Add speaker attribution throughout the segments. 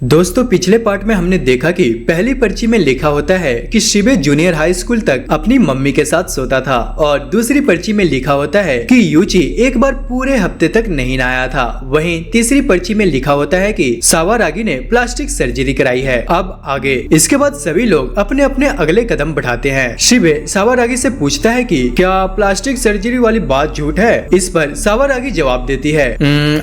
Speaker 1: दोस्तों पिछले पार्ट में हमने देखा कि पहली पर्ची में लिखा होता है कि शिबे जूनियर हाई स्कूल तक अपनी मम्मी के साथ सोता था और दूसरी पर्ची में लिखा होता है कि यूची एक बार पूरे हफ्ते तक नहीं नहाया था। वहीं तीसरी पर्ची में लिखा होता है कि सावारागी ने प्लास्टिक सर्जरी कराई है। अब आगे इसके बाद सभी लोग अपने अपने अगले कदम बढ़ाते हैं। शिबे सावारागी से पूछता है कि क्या प्लास्टिक सर्जरी वाली बात झूठ है। इस पर सावारागी जवाब देती है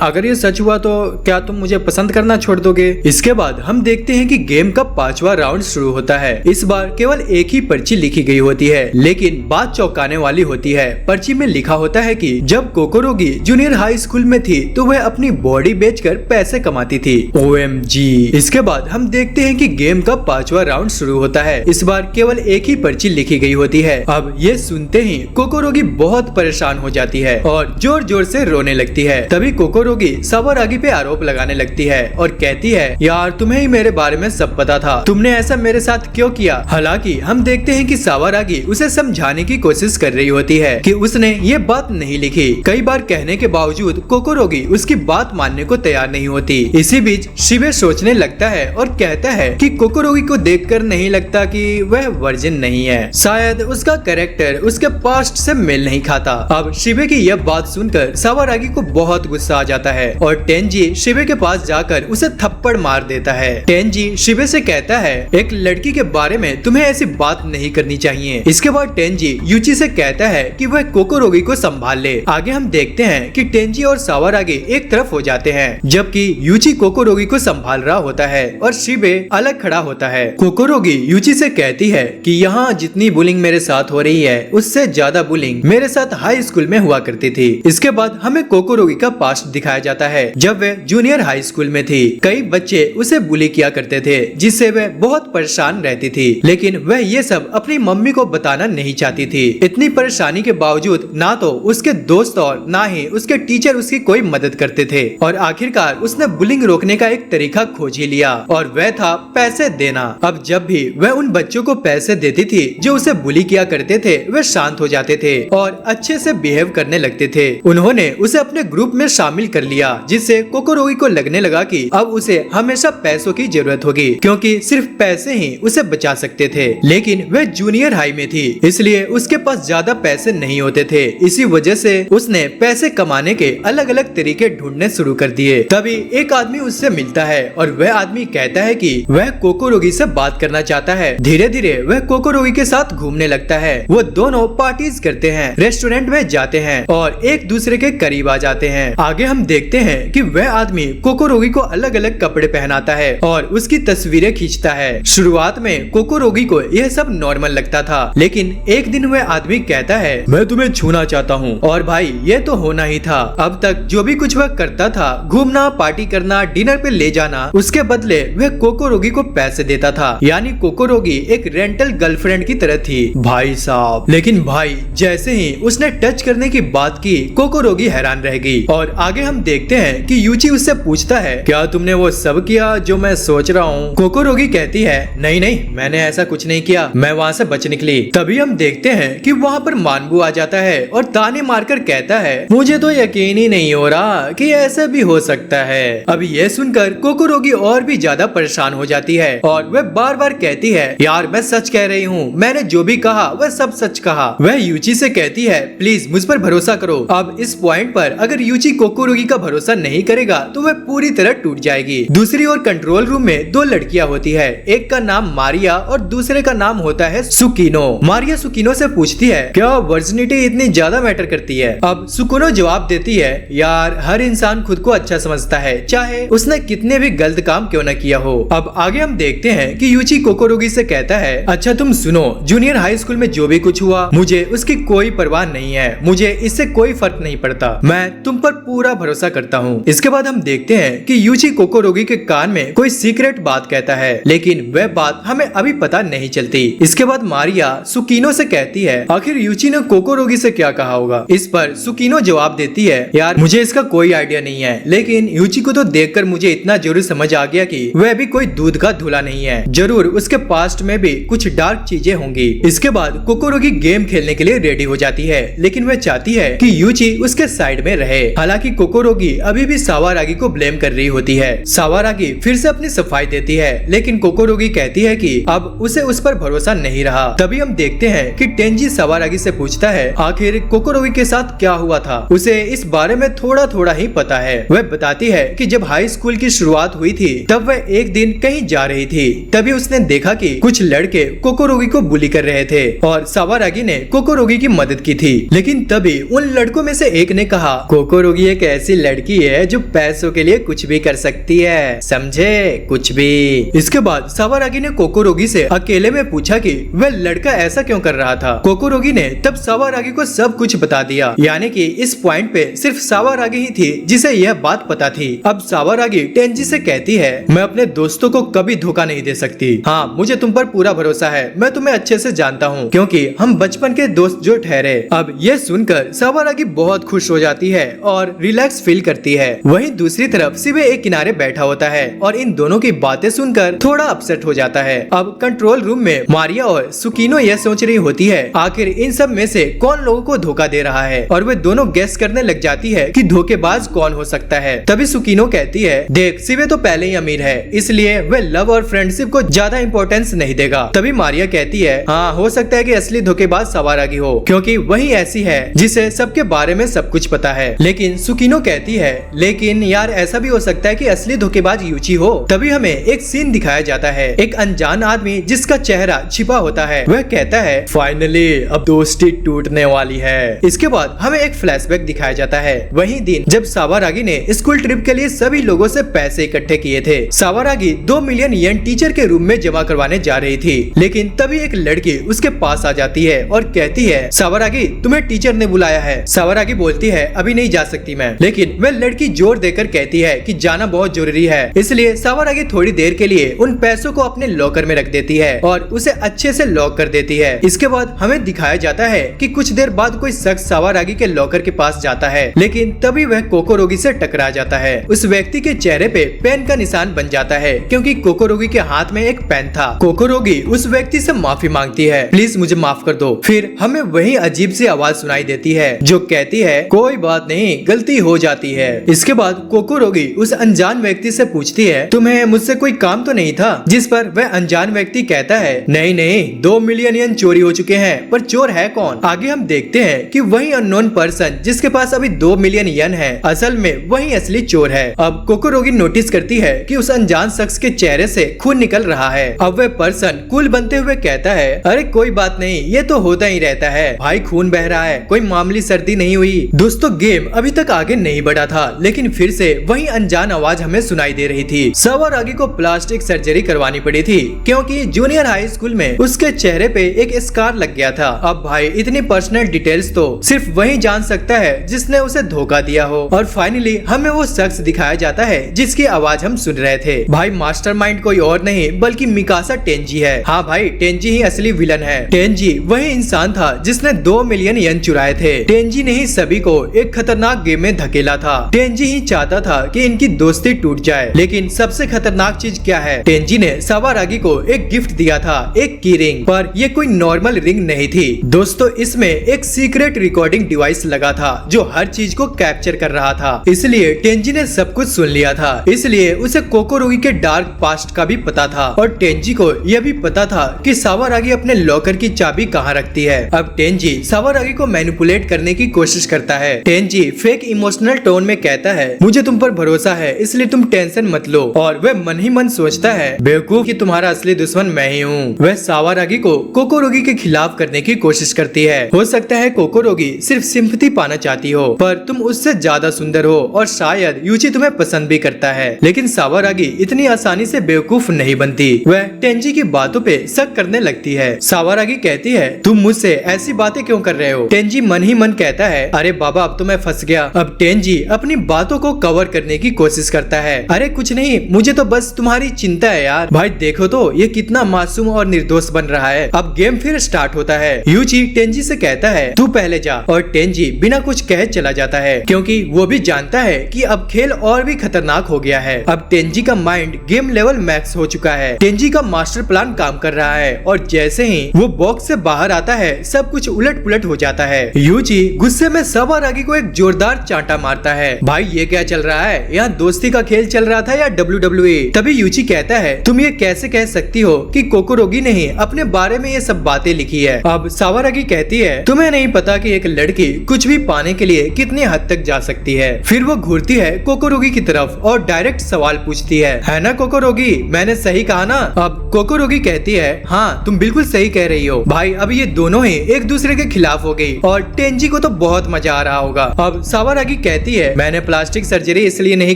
Speaker 1: अगर ये सच हुआ तो क्या तुम मुझे पसंद करना छोड़ दोगे। इसके बाद हम देखते हैं कि गेम का 5वां राउंड शुरू होता है। इस बार केवल एक ही पर्ची लिखी गई होती है, लेकिन बात चौंकाने वाली होती है। पर्ची में लिखा होता है कि जब कोकोरोगी जूनियर हाई स्कूल में थी तो वह अपनी बॉडी बेचकर पैसे कमाती थी। OMG। इसके बाद हम देखते हैं कि गेम का 5वां राउंड शुरू होता है। इस बार केवल एक ही पर्ची लिखी गई होती है। अब ये सुनते ही कोकोरोगी बहुत परेशान हो जाती है और जोर जोर से रोने लगती है। तभी कोकोरोगी सावारागी पे आरोप लगाने लगती है और कहती है यार तुम्हें ही मेरे बारे में सब पता था, तुमने ऐसा मेरे साथ क्यों किया। हालांकि हम देखते हैं कि सावारागी उसे समझाने की कोशिश कर रही होती है कि उसने ये बात नहीं लिखी। कई बार कहने के बावजूद कोकोरोगी उसकी बात मानने को तैयार नहीं होती। इसी बीच शिबे सोचने लगता है और कहता है कि कोकोरोगी को देखकर नहीं लगता कि वह वर्जिन नहीं है, शायद उसका कैरेक्टर उसके पास्ट से मेल नहीं खाता। अब शिबे की यह बात सुनकर सावारागी को बहुत गुस्सा आ जाता है और टेंजी शिबे के पास जाकर उसे थप्पड़ मार देता है। टेंजी शिबे से कहता है एक लड़की के बारे में तुम्हें ऐसी बात नहीं करनी चाहिए। इसके बाद टेंजी यूची से कहता है कि वह कोकोरोगी को संभाल ले। आगे हम देखते हैं कि टेंजी और सावारागी एक तरफ हो जाते हैं, जबकि यूची कोकोरोगी को संभाल रहा होता है और शिबे अलग खड़ा होता है। कोकोरोगी यूची से कहती है कि यहाँ जितनी बुलिंग मेरे साथ हो रही है उससे ज्यादा बुलिंग मेरे साथ हाई स्कूल में हुआ करती थी। इसके बाद हमें कोकोरोगी का पास्ट दिखाया जाता है। जब वह जूनियर हाई स्कूल में थी कई बच्चे उसे बुली किया करते थे, जिससे वह बहुत परेशान रहती थी, लेकिन वह ये सब अपनी मम्मी को बताना नहीं चाहती थी। इतनी परेशानी के बावजूद ना तो उसके दोस्त और ना ही उसके टीचर उसकी कोई मदद करते थे और आखिरकार उसने बुलिंग रोकने का एक तरीका खोज ही लिया और वह था पैसे देना। अब जब भी वह उन बच्चों को पैसे देती थी जो उसे बुली किया करते थे, वे शांत हो जाते थे और अच्छे से बिहेव करने लगते थे। उन्होंने उसे अपने ग्रुप में शामिल कर लिया, जिससे कोकोरोगी को लगने लगा कि अब उसे हमेशा पैसों की जरूरत होगी, क्योंकि सिर्फ पैसे ही उसे बचा सकते थे। लेकिन वह जूनियर हाई में थी, इसलिए उसके पास ज्यादा पैसे नहीं होते थे। इसी वजह से उसने पैसे कमाने के अलग अलग तरीके ढूंढने शुरू कर दिए। तभी एक आदमी उससे मिलता है और वह आदमी कहता है कि वह कोकोरोगी से बात करना चाहता है। धीरे धीरे वह कोकोरोगी के साथ घूमने लगता है। वो दोनों पार्टीज करते हैं, रेस्टोरेंट में जाते हैं और एक दूसरे के करीब आ जाते हैं। आगे हम देखते हैं कि वह आदमी कोकोरोगी को अलग अलग कपड़े पहनाता है और उसकी तस्वीरें खींचता है। शुरुआत में कोकोरोगी को यह सब नॉर्मल लगता था, लेकिन एक दिन वह आदमी कहता है मैं तुम्हें छूना चाहता हूँ। और भाई ये तो होना ही था। अब तक जो भी कुछ वह करता था, घूमना, पार्टी करना, डिनर पे ले जाना, उसके बदले वह कोकोरोगी को पैसे देता था। यानी कोकोरोगी एक रेंटल गर्लफ्रेंड की तरह थी भाई साहब। लेकिन भाई जैसे ही उसने टच करने की बात की, कोकोरोगी हैरान रह गई। और आगे हम देखते हैं कि यूची उससे पूछता है क्या तुमने वो सब किया जो मैं सोच रहा हूँ। कोकोरोगी कहती है नहीं नहीं, मैंने ऐसा कुछ नहीं किया, मैं वहाँ से बच निकली। तभी हम देखते हैं कि वहाँ पर मानबू आ जाता है और ताने मारकर कहता है मुझे तो यकीन ही नहीं हो रहा कि ऐसा भी हो सकता है। अब ये सुनकर कोकोरोगी और भी ज्यादा परेशान हो जाती है और वह बार बार कहती है यार मैं सच कह रही हूँ, मैंने जो भी कहा वह सब सच कहा। वह यूची से कहती है प्लीज मुझ पर भरोसा करो। अब इस पॉइंट पर अगर यूची कोकोरोगी का भरोसा नहीं करेगा तो वह पूरी तरह टूट जाएगी। दूसरी ओर कंट्रोल रूम में दो लड़कियां होती है, एक का नाम मारिया और दूसरे का नाम होता है सुकीनो। मारिया सुकीनो से पूछती है क्या वर्जिनिटी इतनी ज्यादा मैटर करती है। अब सुकीनो जवाब देती है यार हर इंसान खुद को अच्छा समझता है, चाहे उसने कितने भी गलत काम क्यों न किया हो। अब आगे हम देखते हैं कि यूची कोकोरोगी से कहता है अच्छा तुम सुनो, जूनियर हाई स्कूल में जो भी कुछ हुआ मुझे उसकी कोई परवाह नहीं है, मुझे इससे कोई फर्क नहीं पड़ता, मैं तुम पर पूरा भरोसा करता हूँ। इसके बाद हम देखते हैं कि यूची कोकोरोगी के कान में कोई सीक्रेट बात कहता है, लेकिन वह बात हमें अभी पता नहीं चलती। इसके बाद मारिया सुकीनो से कहती है आखिर यूची ने कोकोरोगी से क्या कहा होगा। इस पर सुकीनो जवाब देती है यार मुझे इसका कोई आइडिया नहीं है, लेकिन यूची को तो देखकर मुझे इतना जरूर समझ आ गया कि वह भी कोई दूध का धुला नहीं है, जरूर उसके पास्ट में भी कुछ डार्क चीजें होंगी। इसके बाद कोकोरोगी गेम खेलने के लिए रेडी हो जाती है, लेकिन वह चाहती है कि यूची उसके साइड में रहे। हालांकि कोकोरोगी अभी भी सावारागी को ब्लेम कर रही होती है। सावारागी सावारागी फिर से अपनी सफाई देती है, लेकिन कोकोरोगी कहती है कि अब उसे उस पर भरोसा नहीं रहा। तभी हम देखते हैं कि टेंजी सावारागी से पूछता है आखिर कोकोरोगी के साथ क्या हुआ था। उसे इस बारे में थोड़ा थोड़ा ही पता है। वह बताती है कि जब हाई स्कूल की शुरुआत हुई थी तब वह एक दिन कहीं जा रही थी, तभी उसने देखा कि कुछ लड़के कोकोरोगी को बुली कर रहे थे और सावारागी ने कोकोरोगी की मदद की थी। लेकिन तभी उन लड़कों में से एक ने कहा, कोकोरोगी एक ऐसी लड़की है जो पैसों के लिए कुछ भी कर सकती है, समझे, कुछ भी। इसके बाद सावारागी ने कोकोरोगी से अकेले में पूछा कि वह लड़का ऐसा क्यों कर रहा था। कोकोरोगी ने तब सावारागी को सब कुछ बता दिया, यानी कि इस पॉइंट पे सिर्फ सावारागी ही थी जिसे यह बात पता थी। अब सावारागी टेंजी से कहती है, मैं अपने दोस्तों को कभी धोखा नहीं दे सकती। हाँ, मुझे तुम पर पूरा भरोसा है, मैं तुम्हें अच्छे से जानता हूँ क्योंकि हम बचपन के दोस्त जो ठहरे। अब यह सुनकर सावारागी बहुत खुश हो जाती है और रिलैक्स फील करती है। वहीं दूसरी तरफ शिबे एक किनारे बैठा होता है और इन दोनों की बातें सुनकर थोड़ा अपसेट हो जाता है। अब कंट्रोल रूम में मारिया और सुकीनो यह सोच रही होती है आखिर इन सब में से कौन लोगों को धोखा दे रहा है, और वे दोनों गेस करने लग जाती है कि धोखेबाज कौन हो सकता है। तभी सुकीनो कहती है, देख शिबे तो पहले ही अमीर है, इसलिए वह लव और फ्रेंडशिप को ज्यादा इंपॉर्टेंस नहीं देगा। तभी मारिया कहती है, हाँ हो सकता है कि असली धोखेबाज सावारागी हो क्योंकि वही ऐसी है जिसे सबके बारे में सब कुछ पता है। लेकिन सुकीनो कहती है, लेकिन यार ऐसा भी हो सकता है कि असली धोखेबाज यूची हो। तभी हमें एक सीन दिखाया जाता है, एक अनजान आदमी जिसका चेहरा छिपा होता है वह कहता है, फाइनली अब दोस्ती टूटने वाली है। इसके बाद हमें एक फ्लैशबैक दिखाया जाता है, वही दिन जब सावारागी ने स्कूल ट्रिप के लिए सभी लोगों से पैसे इकट्ठे किए थे। सावारागी 2 मिलियन येन टीचर के रूम में जमा करवाने जा रही थी, लेकिन तभी एक लड़की उसके पास आ जाती है और कहती है, सावारागी तुम्हें टीचर ने बुलाया है। सावारागी बोलती है, अभी नहीं जा सकती मैं, लेकिन वह लड़की जोर देकर कहती है कि जाना बहुत जरूरी है। इसलिए सावारागी थोड़ी देर के लिए उन पैसों को अपने लॉकर में रख देती है और उसे अच्छे से लॉक कर देती है। इसके बाद हमें दिखाया जाता है कि कुछ देर बाद कोई शख्स सावारागी के लॉकर के पास जाता है, लेकिन तभी वह कोकोरोगी से टकरा जाता है। उस व्यक्ति के चेहरे पे पेन का निशान बन जाता है क्योंकि कोकोरोगी के हाथ में एक पेन था। कोकोरोगी उस व्यक्ति से माफी मांगती है, प्लीज मुझे माफ कर दो। फिर हमें वही अजीब सी आवाज सुनाई देती है जो कहती है, कोई बात नहीं, गलती हो जाती है। इसके बाद कोकोरोगी उस अनजान व्यक्ति से पूछती है, तुम्हें मुझसे कोई काम तो नहीं था? जिस पर वह अनजान व्यक्ति कहता है, नहीं नहीं, 2 मिलियन येन चोरी हो चुके हैं, पर चोर है कौन? आगे हम देखते हैं कि वही अननोन पर्सन जिसके पास अभी 2 मिलियन येन है, असल में वही असली चोर है। अब कोकोरोगी नोटिस करती है कि उस अनजान शख्स के चेहरे से खून निकल रहा है। अब वह पर्सन कूल बनते हुए कहता है, अरे कोई बात नहीं, ये तो होता ही रहता है भाई, खून बह रहा है, कोई मामूली सर्दी नहीं हुई। दोस्तों गेम अभी तक आगे नहीं बढ़ा था, लेकिन फिर से वही अनजान आवाज हमें सुनाई दे रही थी। सावारागी को प्लास्टिक सर्जरी करवानी पड़ी थी क्योंकि जूनियर हाई स्कूल में उसके चेहरे पे एक स्कार लग गया था। अब भाई इतनी पर्सनल डिटेल्स तो सिर्फ वही जान सकता है जिसने उसे धोखा दिया हो। और फाइनली हमें वो शख्स दिखाया जाता है जिसकी आवाज हम सुन रहे थे। भाई मास्टरमाइंड कोई और नहीं बल्कि मिकासा टेंजी है। हाँ भाई, टेंजी ही असली विलन है। टेंजी वही इंसान था जिसने 2 मिलियन येन चुराए थे। टेंजी ने ही सभी को एक खतरनाक गेम में धकेला था। टेंजी ही चाहता था कि इनकी दोस्ती टूट जाए, लेकिन सबसे खतरनाक चीज क्या है, टेंजी ने सावारागी को एक गिफ्ट दिया था, एक की रिंग, पर ये कोई नॉर्मल रिंग नहीं थी दोस्तों, इसमें एक सीक्रेट रिकॉर्डिंग डिवाइस लगा था जो हर चीज को कैप्चर कर रहा था। इसलिए टेंजी ने सब कुछ सुन लिया था, इसलिए उसे कोकोरोगी के डार्क पास्ट का भी पता था और टेंजी को यह भी पता था कि सावारागी अपने लॉकर की चाबी कहाँ रखती है। अब टेंजी सावारागी को मैनिपुलेट करने की कोशिश करता है। टेंजी फेक इमोशनल टोन में कहता है, मुझे तुम पर भरोसा है इसलिए तुम टेंशन मत लो, और वह मन ही मन सोचता है, बेवकूफ कि तुम्हारा असली दुश्मन मैं ही हूँ। वह सावारागी को कोकोरोगी के खिलाफ करने की कोशिश करती है। हो सकता है कोकोरोगी सिर्फ सिंपैथी पाना चाहती हो, पर तुम उससे ज्यादा सुंदर हो और शायद यूची तुम्हें पसंद भी करता है। लेकिन सावारागी इतनी आसानी से बेवकूफ नहीं बनती, वह टेंजी की बातों पे शक करने लगती है। सावारागी कहती है, तुम मुझसे ऐसी बातें क्यों कर रहे हो? टेंजी मन ही मन कहता है, अरे बाबा अब तो मैं फंस गया। अब टेंजी अपनी बातों को कवर करने की कोशिश करता है, अरे कुछ नहीं, मुझे तो बस तुम्हारी चिंता है यार। भाई देखो तो ये कितना मासूम और निर्दोष बन रहा है। अब गेम फिर स्टार्ट होता है। यूची टेंजी से कहता है, तू पहले जा, और टेंजी बिना कुछ कहे चला जाता है क्योंकि वो भी जानता है कि अब खेल और भी खतरनाक हो गया है। अब टेंजी का माइंड गेम लेवल मैक्स हो चुका है। टेंजी का मास्टर प्लान काम कर रहा है और जैसे ही वो बॉक्स से बाहर आता है सब कुछ उलट पुलट हो जाता है। यूची गुस्से में सावारागी को एक जोरदार चांटा मारता है। भाई ये क्या चल रहा है? यहाँ दोस्ती का खेल चल रहा था या WWE। तभी यूची कहता है तुम ये कैसे कह सकती हो कि कोकोरोगी ने ही अपने बारे में ये सब बातें लिखी है। अब सावारागी कहती है तुम्हें नहीं पता कि एक लड़की कुछ भी पाने के लिए कितनी हद तक जा सकती है। फिर वो घूरती है कोकोरोगी की तरफ और डायरेक्ट सवाल पूछती है ना कोकोरोगी, मैंने सही कहा ना? अब कोकोरोगी कहती है हाँ तुम बिल्कुल सही कह रही हो। भाई अब ये दोनों ही एक दूसरे के खिलाफ हो गई और टेंजी को तो बहुत मजा आ रहा होगा। अब सावारागी कहती है मैंने प्लास्टिक सर्जरी इसलिए नहीं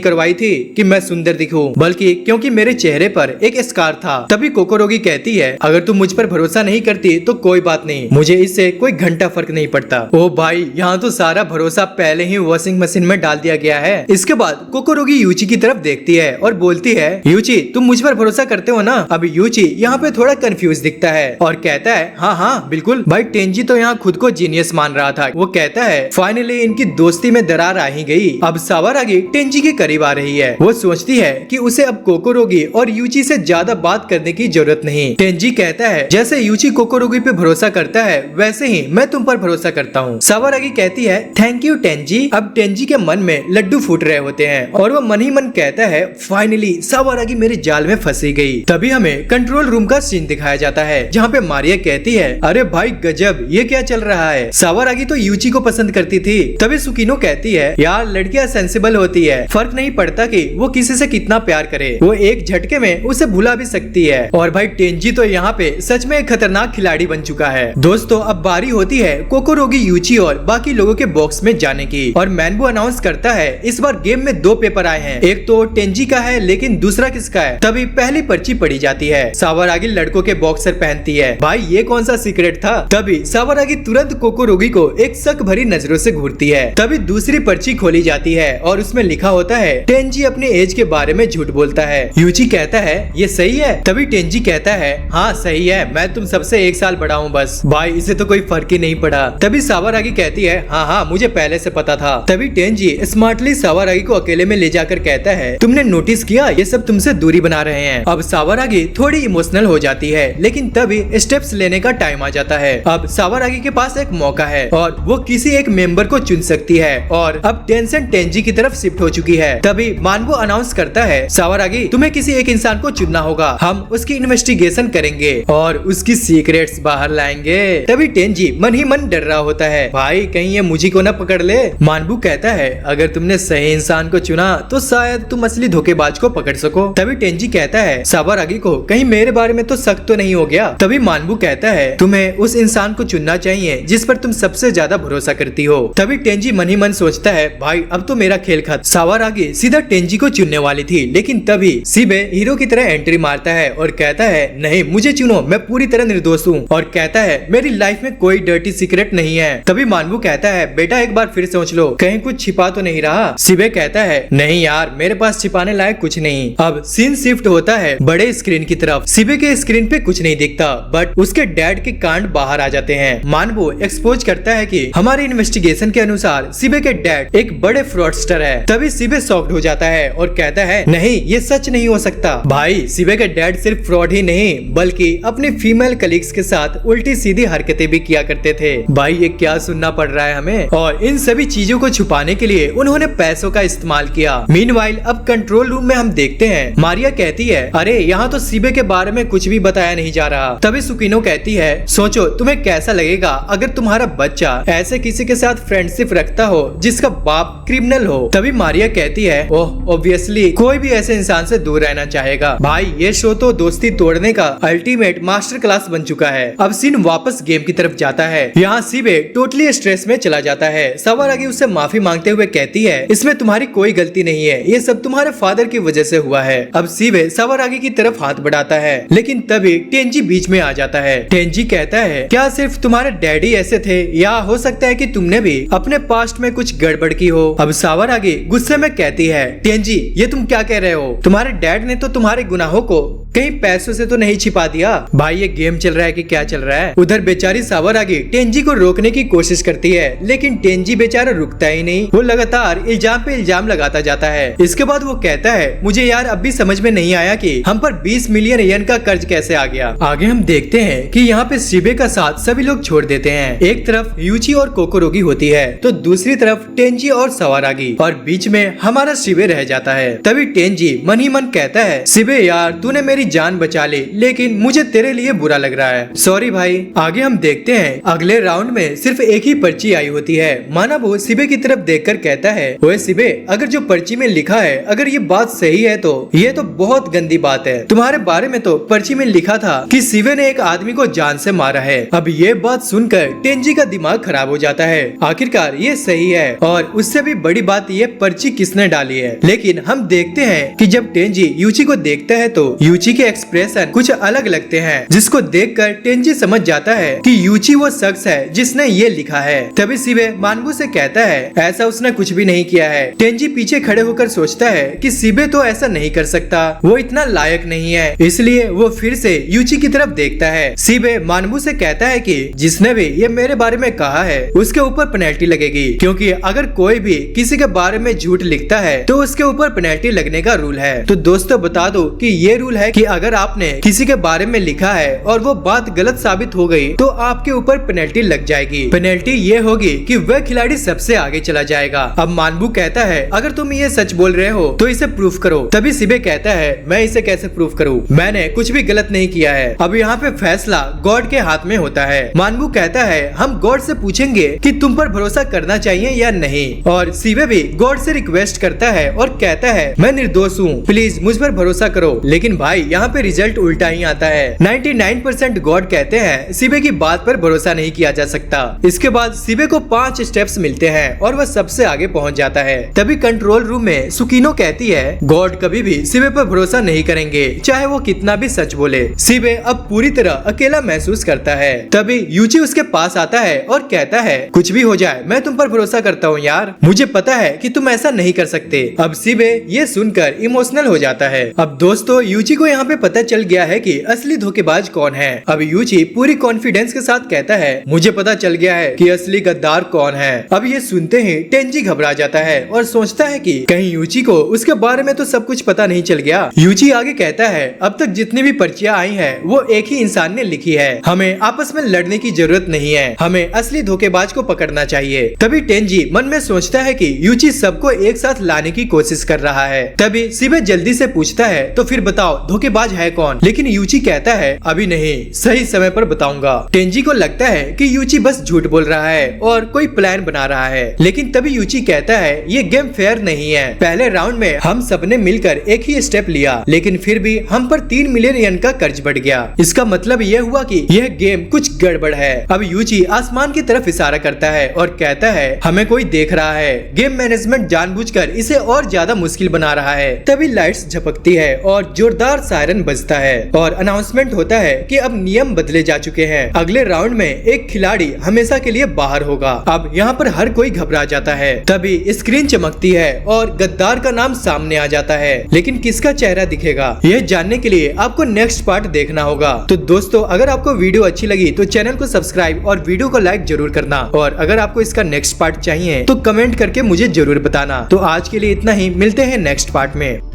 Speaker 1: करवाई थी कि मैं सुंदर दिखूं, बल्कि क्योंकि मेरे चेहरे पर एक स्कार था। तभी कोकोरोगी कहती है अगर तुम मुझ पर भरोसा नहीं करती तो कोई बात नहीं, मुझे इससे कोई घंटा फर्क नहीं पड़ता। ओ भाई यहाँ तो सारा भरोसा पहले ही वॉशिंग मशीन में डाल दिया गया है। इसके बाद कोकोरोगी यूची की तरफ देखती है और बोलती है यूची तुम मुझ पर भरोसा करते हो ना? अब यूची यहाँ पे थोड़ा कंफ्यूज दिखता है और कहता है हाँ बिल्कुल। भाई टेंजी तो यहाँ खुद को जीनियस मान रहा था। वो कहता है फाइनली इनकी दोस्ती में दरार आ ही गई। अब सावारागी टेंजी के करीब आ रही है। वो सोचती है कि उसे अब कोकोरोगी और यूची से ज्यादा बात करने की जरूरत नहीं। टेंजी कहता है जैसे यूची कोकोरोगी पे भरोसा करता है वैसे ही मैं तुम पर भरोसा करता हूँ। सावारागी कहती है थैंक यू टेंजी। अब टेंजी के मन में लड्डू फूट रहे होते हैं और वो मन ही मन कहता है फाइनली सावारागी मेरे जाल में फंसी गई। तभी हमें कंट्रोल रूम का सीन दिखाया जाता है जहाँ पे मारिया कहती है अरे भाई गजब ये क्या चल रहा है। सावारागी तो यूची को पसंद करती थी। तभी सुकीनो कहती है यार लड़कियां सेंसिबल होती है, फर्क नहीं पड़ता कि वो किसी से कितना प्यार करे, वो एक झटके में उसे भुला भी सकती है। और भाई टेंजी तो यहाँ पे सच में एक खतरनाक खिलाड़ी बन चुका है। दोस्तों अब बारी होती है कोकोरोगी यूची और बाकी लोगों के बॉक्स में जाने की और मैनबू अनाउंस करता है इस बार गेम में 2 पेपर आए हैं, एक तो टेंजी का है लेकिन दूसरा किसका है? तभी पहली पर्ची पड़ी जाती है। सावारागी लड़कों के बॉक्सर पहनती है। भाई ये कौन सा सीक्रेट था? तभी सावारागी तुरंत कोकोरोगी को एक शक भरी नजरों से घूरती है। तभी दूसरी पर्ची खोली जाती है और उसमें लिखा होता है टेंजी अपने एज के बारे में झूठ बोलता है। यूची कहता है ये सही है? तभी टेंजी कहता है हाँ सही है, मैं तुम सबसे 1 साल बड़ा हूँ बस। भाई इसे तो कोई फर्क ही नहीं पड़ा। तभी सावारागी कहती है हाँ मुझे पहले से पता था। तभी टेंजी स्मार्टली सावारागी को अकेले में ले जाकर कहता है तुमने नोटिस किया ये सब तुमसे दूरी बना रहे हैं। अब सावारागी थोड़ी इमोशनल हो जाती है लेकिन तभी स्टेप्स लेने का टाइम आ जाता है। अब सावारागी के पास एक मौका है और वो किसी एक मेंबर को चुन सकती है और अब टेंशन टेंजी की तरफ शिफ्ट हो चुकी है। तभी मानवो अनाउंस करता है सावारागी तुम्हें किसी एक इंसान को चुनना होगा, हम उसकी इन्वेस्टिगेशन करेंगे और उसकी सीक्रेट्स बाहर लाएंगे। तभी टेंजी मन ही मन डर रहा होता है भाई कहीं ये मुझे को न पकड़ ले। मानवो कहता है अगर तुमने सही इंसान को चुना तो शायद तुम असली धोखेबाज को पकड़ सको। तभी टेंजी कहता है सावारागी को कहीं मेरे बारे में तो शक तो नहीं हो गया। तभी मानवो कहता है तुम्हें उस इंसान को चुनना चाहिए जिस पर तुम सबसे ज्यादा भरोसा करती हो। तभी टेंजी मन ही मन सोचता है भाई अब तो मेरा खेल खत्म। सावारागी सीधा टेंजी को चुनने वाली थी लेकिन तभी सीबे हीरो की तरह एंट्री मारता है और कहता है नहीं मुझे चुनो, मैं पूरी तरह निर्दोष हूँ और कहता है मेरी लाइफ में कोई डर्टी सीक्रेट नहीं है। तभी मानवो कहता है बेटा एक बार फिर सोच लो कहीं कुछ छिपा तो नहीं रहा। सीबे कहता है नहीं यार मेरे पास छिपाने लायक कुछ नहीं। अब सीन शिफ्ट होता है बड़े स्क्रीन की तरफ। सीबे के स्क्रीन पे कुछ नहीं दिखता बट उसके डैड के कांड बाहर आ जाते हैं। मानवो एक्सपोज करता है कि हमारी इन्वेस्टिगेशन के अनुसार सीबे के डैड एक बड़े फ्रॉडस्टर है। तभी सीबे शॉक्ड हो जाता है और कहता है नहीं ये सच नहीं हो सकता। भाई सीबे के डैड सिर्फ फ्रॉड ही नहीं बल्कि अपनी फीमेल कलीग्स के साथ उल्टी सीधी हरकतें भी किया करते थे। भाई ये क्या सुनना पड़ रहा है हमें। और इन सभी चीजों को छुपाने के लिए उन्होंने पैसों का इस्तेमाल किया। मीनवाइल अब कंट्रोल रूम में हम देखते हैं मारिया कहती है अरे यहाँ तो सीबे के बारे में कुछ भी बताया नहीं जा रहा। तभी सुकीनो कहती है सोचो तुम्हें कैसा लगेगा अगर तुम्हारा बच्चा ऐसे किसी के साथ फ्रेंडशिप रखता हो जिसका बाप क्रिमिनल हो। तभी मारिया कहती है ओह ऑब्वियसली कोई भी ऐसे इंसान से दूर रहना चाहेगा। भाई ये शो तो दोस्ती तोड़ने का अल्टीमेट मास्टर क्लास बन चुका है। अब सीन वापस गेम की तरफ जाता है। यहाँ सीबे टोटली स्ट्रेस में चला जाता है। सावारागी उससे माफी मांगते हुए कहती है इसमें तुम्हारी कोई गलती नहीं है, ये सब तुम्हारे फादर की वजह से हुआ है। अब सीबे सावारागी की तरफ हाथ बढ़ाता है लेकिन तभी टेंजी बीच में आ जाता है। टेंजी कहता है क्या सिर्फ तुम्हारे डैडी ऐसे थे या हो सकता है कि तुमने भी अपने पास्ट में कुछ गड़बड़ की हो। अब सावारागी गुस्से में कहती है टेंजी ये तुम क्या कह रहे हो, तुम्हारे डैड ने तो तुम्हारे गुनाहों को कहीं पैसों से तो नहीं छिपा दिया? भाई ये गेम चल रहा है कि क्या चल रहा है? उधर बेचारी सावरागी टेंजी को रोकने की कोशिश करती है, लेकिन टेंजी बेचारा रुकता ही नहीं। वो लगातार इल्जाम पे इल्जाम लगाता जाता है। इसके बाद वो कहता है, मुझे यार अब भी समझ में नहीं आया कि हम पर 20 मिलियन येन का कर्ज कैसे आ गया। आगे हम देखते हैं कि यहाँ पे शिबे का साथ सभी लोग छोड़ देते हैं। एक तरफ यूची और कोकोरोगी होती है तो दूसरी तरफ टेंजी और सावरागी, और बीच में हमारा शिबे रह जाता है। तभी टेंजी मन ही मन कहता है, शिबे यार तूने मेरी जान बचा ली, लेकिन मुझे तेरे लिए बुरा लग रहा है, सॉरी भाई। आगे हम देखते हैं अगले राउंड में सिर्फ एक ही पर्ची आई होती है। माना वो शिबे की तरफ देखकर कहता है, ओए शिबे, अगर जो पर्ची में लिखा है अगर ये बात सही है तो ये तो बहुत गंदी बात है। तुम्हारे बारे में तो पर्ची में लिखा था कि शिबे ने एक आदमी को जान से मारा है। अब ये बात सुनकर टेंजी का दिमाग खराब हो जाता है। आखिरकार ये सही है, और उससे भी बड़ी बात ये पर्ची किसने डाली है। लेकिन हम देखते हैं कि जब टेंजी यूची को देखता है तो यूची के एक्सप्रेशन कुछ अलग लगते हैं, जिसको देखकर टेंजी समझ जाता है कि यूची वो शख्स है जिसने ये लिखा है। तभी शिबे मानबू से कहता है, ऐसा उसने कुछ भी नहीं किया है। टेंजी पीछे खड़े होकर सोचता है कि शिबे तो ऐसा नहीं कर सकता, वो इतना लायक नहीं है। इसलिए वो फिर से यूची की तरफ देखता है। शिबे मानबू से कहता है कि जिसने भी ये मेरे बारे में कहा है उसके ऊपर पेनल्टी लगेगी, क्योंकि अगर कोई भी किसी के बारे में झूठ लिखता है तो उसके ऊपर पेनल्टी लगने का रूल है। तो दोस्तों बता दो कि ये रूल है कि अगर आपने किसी के बारे में लिखा है और वो बात गलत साबित हो गई तो आपके ऊपर पेनल्टी लग जाएगी। पेनल्टी ये होगी कि वह खिलाड़ी सबसे आगे चला जाएगा। अब मानबू कहता है, अगर तुम ये सच बोल रहे हो तो इसे प्रूफ करो। तभी शिबे कहता है, मैं इसे कैसे प्रूफ करूँ, मैंने कुछ भी गलत नहीं किया है। अब यहाँ पे फैसला गॉड के हाथ में होता है। मानबू कहता है, हम गॉड से पूछेंगे कि तुम पर भरोसा करना चाहिए या नहीं। और शिबे भी गॉड से रिक्वेस्ट करता है और कहता है, मैं निर्दोष हूँ, प्लीज मुझ पर भरोसा करो। लेकिन भाई यहाँ पे रिजल्ट उल्टा ही आता है। 99% गॉड कहते हैं शिबे की बात पर भरोसा नहीं किया जा सकता। इसके बाद शिबे को 5 स्टेप्स मिलते हैं और वह सबसे आगे पहुँच जाता है। तभी कंट्रोल रूम में सुकीनो कहती है, गॉड कभी भी शिबे पर भरोसा नहीं करेंगे, चाहे वो कितना भी सच बोले। शिबे अब पूरी तरह अकेला महसूस करता है। तभी यूची उसके पास आता है और कहता है, कुछ भी हो जाए मैं तुम पर भरोसा करता हूँ यार, मुझे पता है कि तुम ऐसा नहीं कर सकते। अब शिबे ये सुनकर इमोशनल हो जाता है। अब दोस्तों यूची को यहाँ पे पता चल गया है कि असली धोखेबाज कौन है। अब यूची पूरी कॉन्फिडेंस के साथ कहता है, मुझे पता चल गया है कि असली गद्दार कौन है। अब ये सुनते ही टेंजी घबरा जाता है और सोचता है कि कहीं यूची को उसके बारे में तो सब कुछ पता नहीं चल गया। यूची आगे कहता है, अब तक जितनी भी पर्चियां आई हैं वो एक ही इंसान ने लिखी है, हमें आपस में लड़ने की जरूरत नहीं है, हमें असली धोखेबाज को पकड़ना चाहिए। तभी टेंजी मन में सोचता है कि यूची सबको एक साथ लाने की कोशिश कर रहा है। तभी शिबे जल्दी से पूछता है, तो फिर बताओ धोखेबाज है कौन। लेकिन यूची कहता है, अभी नहीं, सही समय पर बताऊंगा। टेंजी को लगता है कि यूची बस झूठ बोल रहा है और कोई प्लान बना रहा है। लेकिन तभी यूची कहता है, ये गेम फेयर नहीं है। पहले राउंड में हम सबने मिलकर एक ही स्टेप लिया, लेकिन फिर भी हम पर 3 मिलियन येन का कर्ज बढ़ गया। इसका मतलब यह हुआ कि यह गेम कुछ गड़बड़ है। अब यूची आसमान की तरफ इशारा करता है और कहता है, हमें कोई देख रहा है। गेम मैनेजमेंट जानबूझकर इसे और ज्यादा मुश्किल बना रहा है। तभी लाइट्स झपकती है और जोरदार सायरन बजता है और अनाउंसमेंट होता है कि अब नियम बदले जा चुके हैं। अगले राउंड में एक खिलाड़ी हमेशा के लिए बाहर होगा। अब यहाँ पर हर कोई घबरा जाता है। तभी स्क्रीन चमकती है और गद्दार का नाम सामने आ जाता है, लेकिन किसका चेहरा दिखेगा यह जानने के लिए आपको नेक्स्ट पार्ट देखना होगा। तो दोस्तों अगर आपको वीडियो अच्छी लगी तो चैनल को सब्सक्राइब और वीडियो को लाइक जरूर करना, और अगर आपको इसका नेक्स्ट पार्ट चाहिए तो कमेंट करके मुझे जरूर बताना। तो आज के लिए इतना ही, मिलते हैं नेक्स्ट पार्ट में।